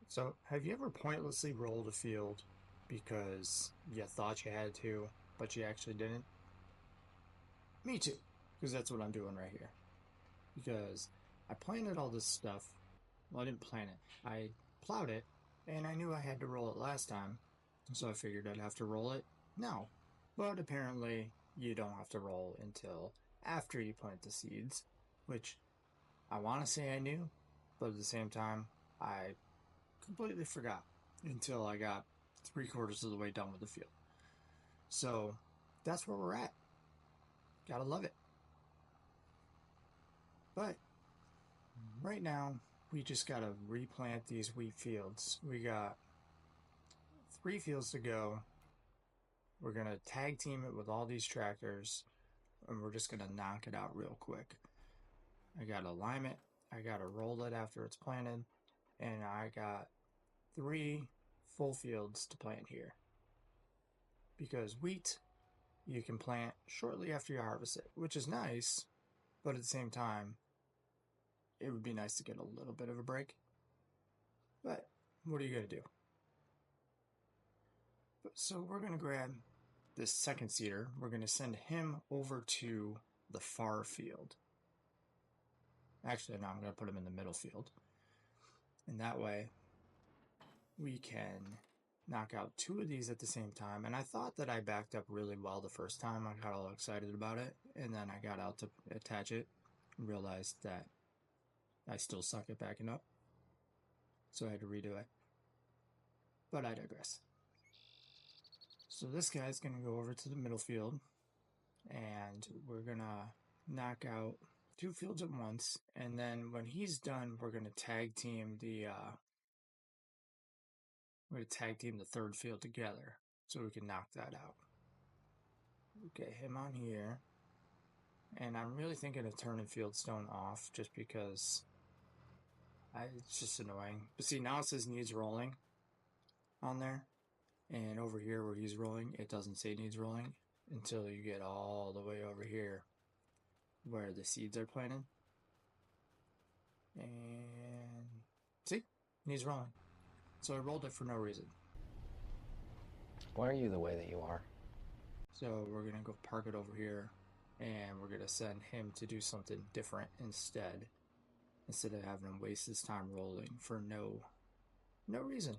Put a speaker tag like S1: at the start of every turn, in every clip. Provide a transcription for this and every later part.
S1: So, have you ever pointlessly rolled a field because you thought you had to, but you actually didn't? Me too, because that's what I'm doing right here. Because I planted all this stuff. Well, I didn't plant it. I plowed it, and I knew I had to roll it last time, so I figured I'd have to roll it now. But apparently, you don't have to roll until after you plant the seeds, which I want to say I knew, but at the same time, I completely forgot until I got three-quarters of the way done with the field. So that's where we're at. Gotta love it. But right now, we just gotta replant these wheat fields. We got three fields to go. We're gonna tag team it with all these tractors, and we're just gonna knock it out real quick. I gotta lime it, I gotta roll it after it's planted, and I got three full fields to plant here. Because wheat you can plant shortly after you harvest it, which is nice, but at the same time, it would be nice to get a little bit of a break. But what are you going to do? So we're going to grab this second seeder. We're going to send him over to the far field. Actually, no, I'm going to put him in the middle field. And that way, we can knock out two of these at the same time. And I thought that I backed up really well the first time. I got all excited about it. And then I got out to attach it and realized that I still suck at backing up. So I had to redo it. But I digress. So this guy's going to go over to the middle field. And we're going to knock out two fields at once. And then when he's done, we're going to tag team the third field together so we can knock that out. Get him on here. And I'm really thinking of turning Fieldstone off just because it's just annoying. But see, now it says needs rolling on there. And over here where he's rolling, it doesn't say needs rolling until you get all the way over here where the seeds are planted. And see, needs rolling. So I rolled it for no reason.
S2: Why are you the way that you are?
S1: So we're going to go park it over here and we're going to send him to do something different instead of having him waste his time rolling for no reason.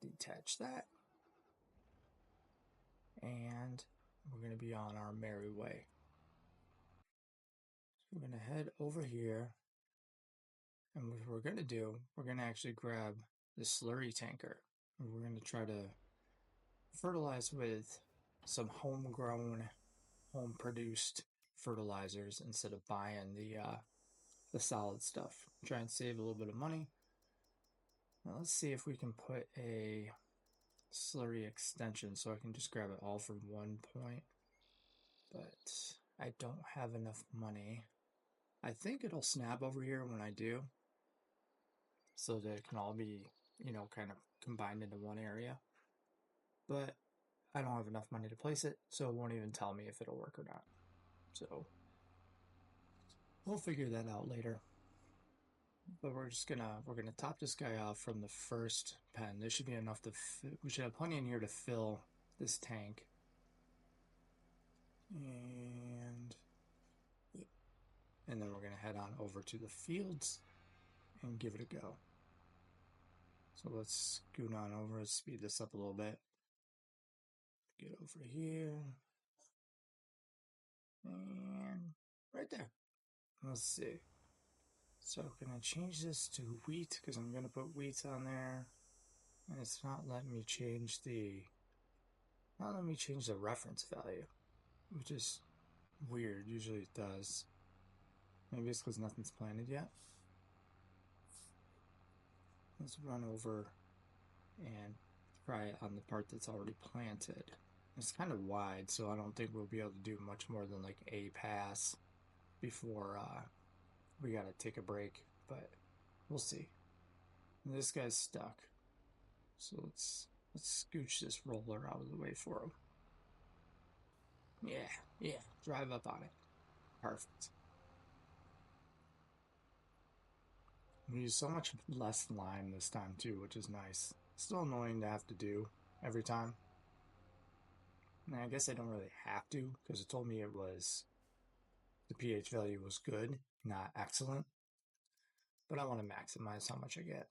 S1: Detach that. And we're going to be on our merry way. So we're going to head over here. And what we're going to do, we're going to actually grab the slurry tanker. And we're going to try to fertilize with some homegrown, home produced fertilizers instead of buying the solid stuff. Try and save a little bit of money. Now let's see if we can put a slurry extension so I can just grab it all from one point. But I don't have enough money. I think it'll snap over here when I do, so that it can all be, kind of combined into one area. But I don't have enough money to place it, so it won't even tell me if it'll work or not. So we'll figure that out later. But we're gonna top this guy off from the first pen. This should be enough we should have plenty in here to fill this tank. And then we're gonna head on over to the fields and give it a go. So let's scoot on over, let's speed this up a little bit. Get over here. And right there. Let's see. So I'm going to change this to wheat because I'm going to put wheat on there. And it's not letting me change the reference value, which is weird. Usually it does. Maybe it's because nothing's planted yet. Let's run over and try it on the part that's already planted. It's kind of wide, so I don't think we'll be able to do much more than like a pass before we gotta take a break, but we'll see. And this guy's stuck, so let's scooch this roller out of the way for him. Yeah, drive up on it. Perfect. We use so much less lime this time too, which is nice. Still annoying to have to do every time. And I guess I don't really have to because it told me it was the pH value was good, not excellent. But I want to maximize how much I get.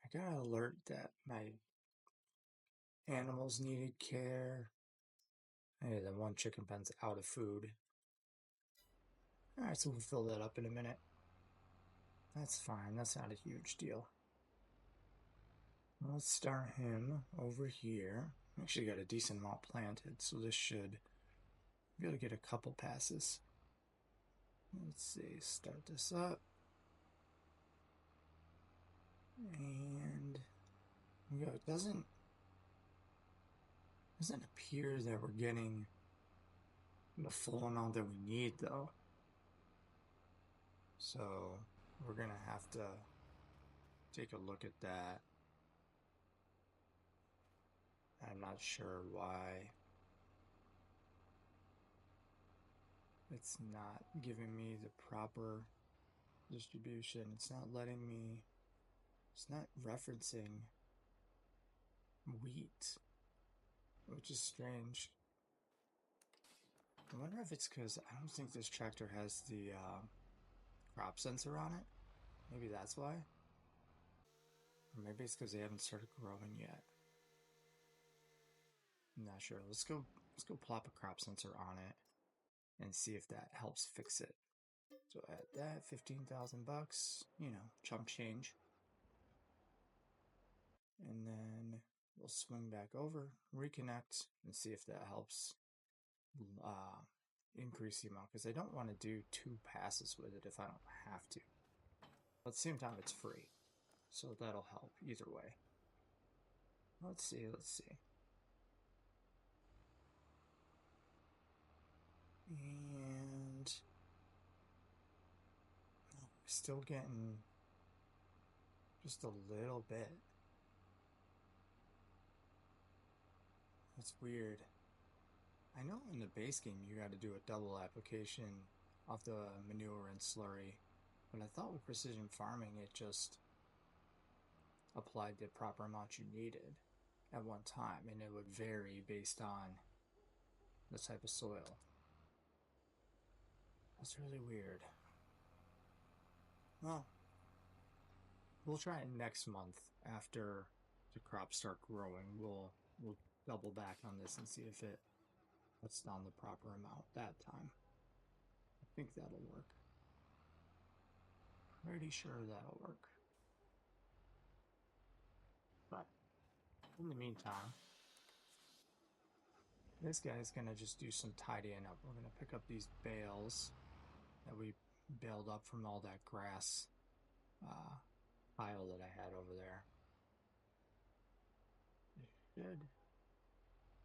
S1: I got an alert that my animals needed care. Hey, the one chicken pen's out of food. Alright, so we'll fill that up in a minute. That's fine, that's not a huge deal. Let's start him over here. Actually got a decent amount planted, so this should be able to get a couple passes. Let's see, start this up. And you know, it doesn't appear that we're getting the full amount that we need though. So we're gonna have to take a look at that. I'm not sure why it's not giving me the proper distribution. It's not letting me, it's not referencing wheat, which is strange. I wonder if it's because I don't think this tractor has the crop sensor on it. Maybe that's why. Or maybe it's because they haven't started growing yet. I'm not sure. Let's go plop a crop sensor on it and see if that helps fix it. So at that, 15,000 bucks, you know, chump change. And then we'll swing back over, reconnect, and see if that helps increase the amount. Because I don't want to do 2 passes with it if I don't have to. But at the same time, it's free. So that'll help either way. Let's see. And still getting just a little bit. That's weird. I know in the base game you got to do a double application of the manure and slurry, but I thought with precision farming it just applied the proper amount you needed at one time, and it would vary based on the type of soil. That's really weird. Well, we'll try it next month after the crops start growing. We'll double back on this and see if it puts down the proper amount that time. I think that'll work. Pretty sure that'll work. But in the meantime, this guy's gonna just do some tidying up. We're gonna pick up these bales that we baled up from all that grass pile that I had over there. It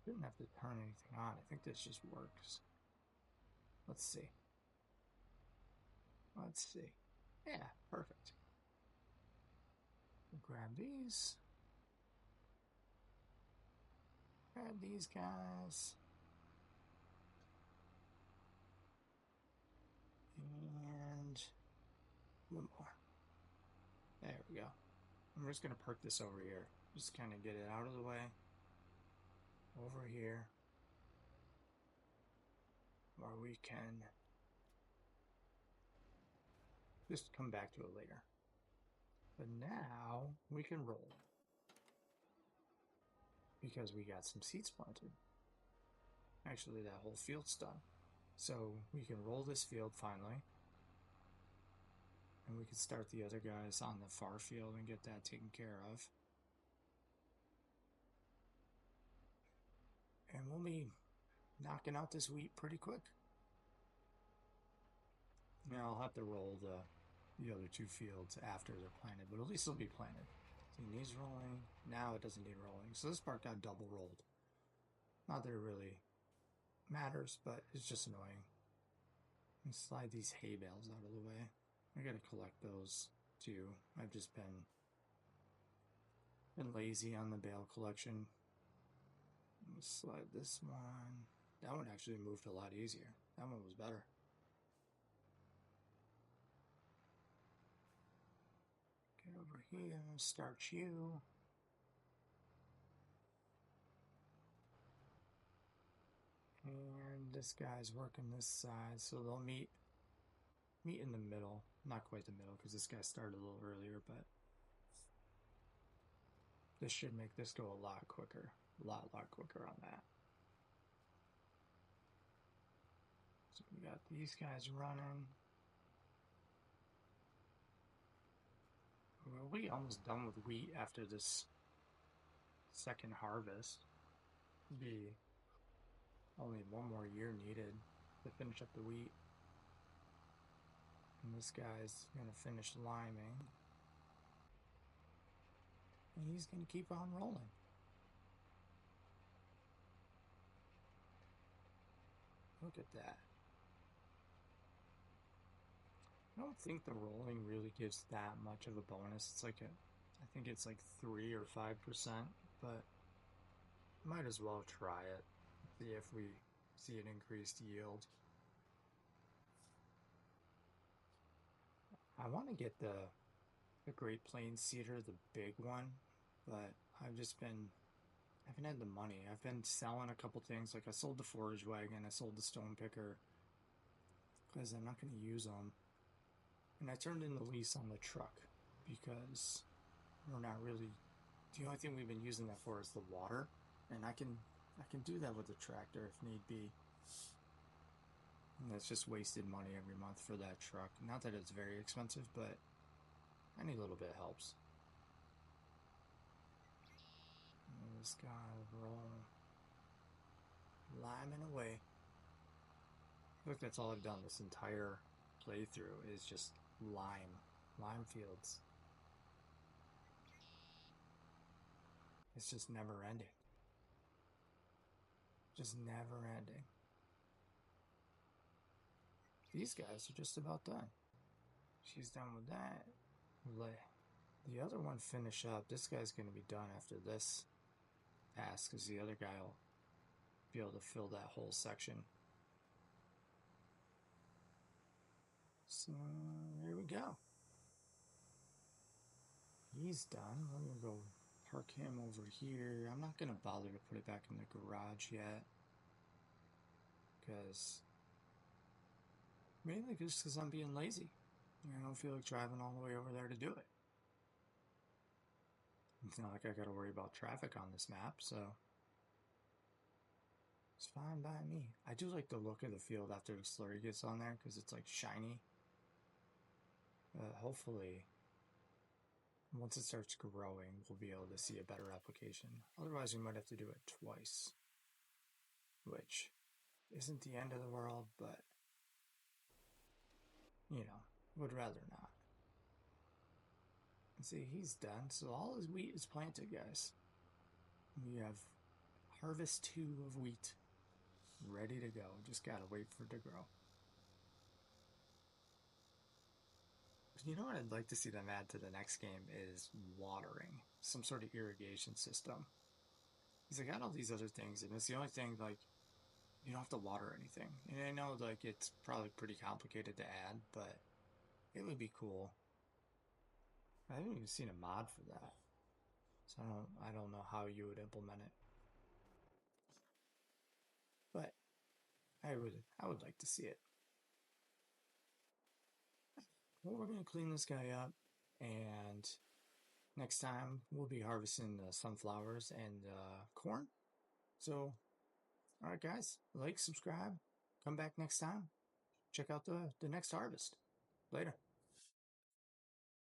S1: shouldn't have to turn anything on. I think this just works. Let's see. Yeah, perfect. We'll grab these. Grab these guys. And one more. There we go. I'm just going to perk this over here. Just kind of get it out of the way. Over here. Or we can just come back to it later. But now we can roll. Because we got some seeds planted. Actually, that whole field's done. So we can roll this field finally. And we can start the other guys on the far field and get that taken care of. And we'll be knocking out this wheat pretty quick. Now I'll have to roll the other 2 fields after they're planted, but at least they'll be planted. So it needs rolling. Now it doesn't need rolling. So this part got double rolled. Not that it really matters, but it's just annoying. And slide these hay bales out of the way. I gotta collect those too. I've just been lazy on the bale collection. Let's slide this one. That one actually moved a lot easier. That one was better. over here, start you. And this guy's working this side, so they'll meet in the middle. Not quite the middle, because this guy started a little earlier, but this should make this go a lot quicker. A lot quicker on that. So we got these guys running. We'll be almost done with wheat after this second harvest. Be only one more year needed to finish up the wheat. And this guy's gonna finish liming. And he's gonna keep on rolling. Look at that. I don't think the rolling really gives that much of a bonus. It's like I think it's like 3 or 5%, but might as well try it. See if we see an increased yield. I want to get the Great Plains cedar, the big one, but I haven't had the money. I've been selling a couple things, like I sold the forage wagon, I sold the stone picker, because I'm not going to use them. And I turned in the lease on the truck, because we're not really, the only thing we've been using that for is the water, and I can do that with the tractor if need be. And that's just wasted money every month for that truck. Not that it's very expensive, but any little bit helps. And this guy roll, liming away. Look, that's all I've done this entire playthrough is just lime fields. It's just never ending. Just never ending. These guys are just about done. She's done with that. Let the other one finish up. This guy's going to be done after this pass, because the other guy will be able to fill that whole section. So there we go. He's done. We're going to go park him over here. I'm not going to bother to put it back in the garage yet, because mainly just because I'm being lazy. I don't feel like driving all the way over there to do it. It's not like I gotta worry about traffic on this map, so it's fine by me. I do like the look of the field after the slurry gets on there, because it's like shiny. Hopefully, once it starts growing, we'll be able to see a better application. Otherwise, we might have to do it twice, which isn't the end of the world, but would rather not. And see, he's done. So all his wheat is planted, guys. We have harvest 2 of wheat ready to go. Just gotta wait for it to grow. You know what I'd like to see them add to the next game is watering. Some sort of irrigation system. Because I got all these other things, and it's the only thing, like, you don't have to water anything. And I know, like, it's probably pretty complicated to add, but it would be cool. I haven't even seen a mod for that. So I don't know how you would implement it. But I would like to see it. Well, we're going to clean this guy up, and next time we'll be harvesting the sunflowers and corn. So, alright guys, like, subscribe, come back next time, check out the next harvest. Later.